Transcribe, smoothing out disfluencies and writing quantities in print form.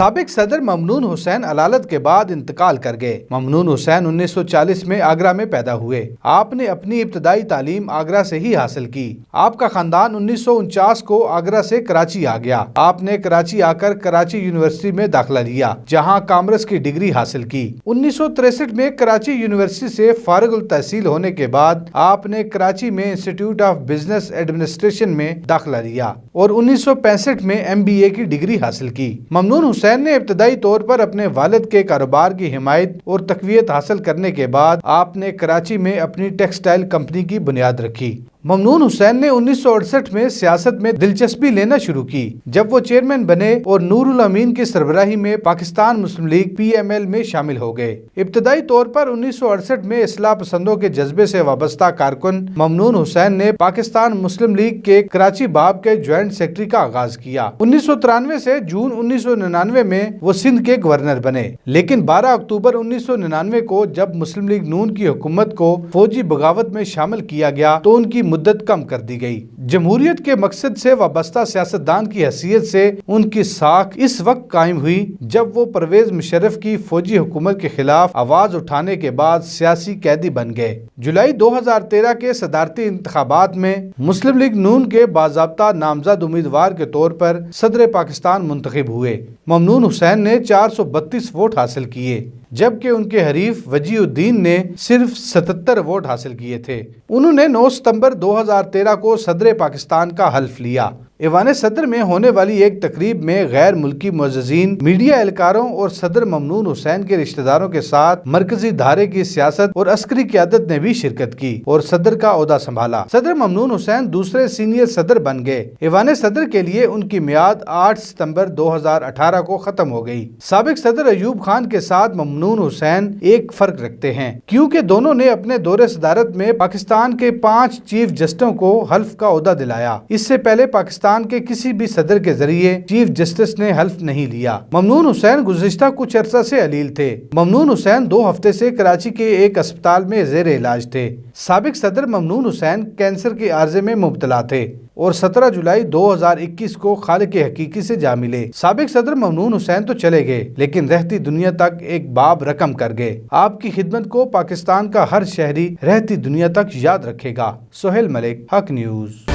سابق صدر ممنون حسین علالت کے بعد انتقال کر گئے۔ ممنون حسین 1940 میں آگرہ میں پیدا ہوئے۔ آپ نے اپنی ابتدائی تعلیم آگرہ سے ہی حاصل کی۔ آپ کا خاندان 1949 کو آگرہ سے کراچی آ گیا۔ آپ نے کراچی آ کر کراچی یونیورسٹی میں داخلہ لیا، جہاں کامرس کی ڈگری حاصل کی۔ 1963 میں کراچی یونیورسٹی سے فارغ التحصیل ہونے کے بعد آپ نے کراچی میں انسٹیٹیوٹ آف بزنس ایڈمنسٹریشن میں داخلہ لیا اور 1965 میں MBA کی ڈگری حاصل کی۔ ممنون حسین نے ابتدائی طور پر اپنے والد کے کاروبار کی حمایت اور تقویت حاصل کرنے کے بعد آپ نے کراچی میں اپنی ٹیکسٹائل کمپنی کی بنیاد رکھی۔ ممنون حسین نے 1968 میں سیاست میں دلچسپی لینا شروع کی، جب وہ چیئرمین بنے اور نور الامین کی سربراہی میں پاکستان مسلم لیگ PML میں شامل ہو گئے۔ ابتدائی طور پر 1968 میں اصلاح پسندوں کے جذبے سے وابستہ کارکن ممنون حسین نے پاکستان مسلم لیگ کے کراچی باب کے جوائنٹ سیکرٹری کا آغاز کیا۔ 1993 سے جون 1999 میں وہ سندھ کے گورنر بنے، لیکن 12 اکتوبر 1999 کو جب مسلم لیگ نون کی حکومت کو فوجی بغاوت میں شامل کیا گیا تو ان کی مدت کم کر دی گئی۔ جمہوریت کے مقصد سے وابستہ سیاستدان کی حیثیت سے ان کی ساکھ اس وقت قائم ہوئی جب وہ پرویز مشرف کی فوجی حکومت کے خلاف آواز اٹھانے کے بعد سیاسی قیدی بن گئے۔ جولائی 2013 کے صدارتی انتخابات میں مسلم لیگ نون کے باضابطہ نامزد امیدوار کے طور پر صدر پاکستان منتخب ہوئے۔ ممنون حسین نے 432 ووٹ حاصل کیے، جبکہ ان کے حریف وجیہ الدین نے صرف 77 ووٹ حاصل کیے تھے۔ انہوں نے 9 ستمبر 2013 کو صدر پاکستان کا حلف لیا۔ ایوان صدر میں ہونے والی ایک تقریب میں غیر ملکی معززین، میڈیا اہلکاروں اور صدر ممنون حسین کے رشتہ داروں کے ساتھ مرکزی دھارے کی سیاست اور عسکری قیادت نے بھی شرکت کی اور صدر کا عہدہ سنبھالا۔ صدر ممنون حسین دوسرے سینئر صدر بن گئے۔ ایوان صدر کے لیے ان کی میعاد 8 ستمبر 2018 کو ختم ہو گئی۔ سابق صدر ایوب خان کے ساتھ ممنون حسین ایک فرق رکھتے ہیں، کیونکہ دونوں نے اپنے دور صدارت میں پاکستان کے 5 چیف جسٹسوں کو حلف کا عہدہ دلایا۔ اس سے پہلے پاکستان کے کسی بھی صدر کے ذریعے چیف جسٹس نے حلف نہیں لیا۔ ممنون حسین گزشتہ کچھ عرصہ سے علیل تھے۔ ممنون حسین 2 ہفتے سے کراچی کے ایک اسپتال میں زیر علاج تھے۔ سابق صدر ممنون حسین کینسر کے عارضے میں مبتلا تھے اور 17 جولائی 2021 کو خالق حقیقی سے جا ملے۔ سابق صدر ممنون حسین تو چلے گئے، لیکن رہتی دنیا تک ایک باب رقم کر گئے۔ آپ کی خدمت کو پاکستان کا ہر شہری رہتی دنیا تک یاد رکھے گا۔ سہیل ملک، حق نیوز۔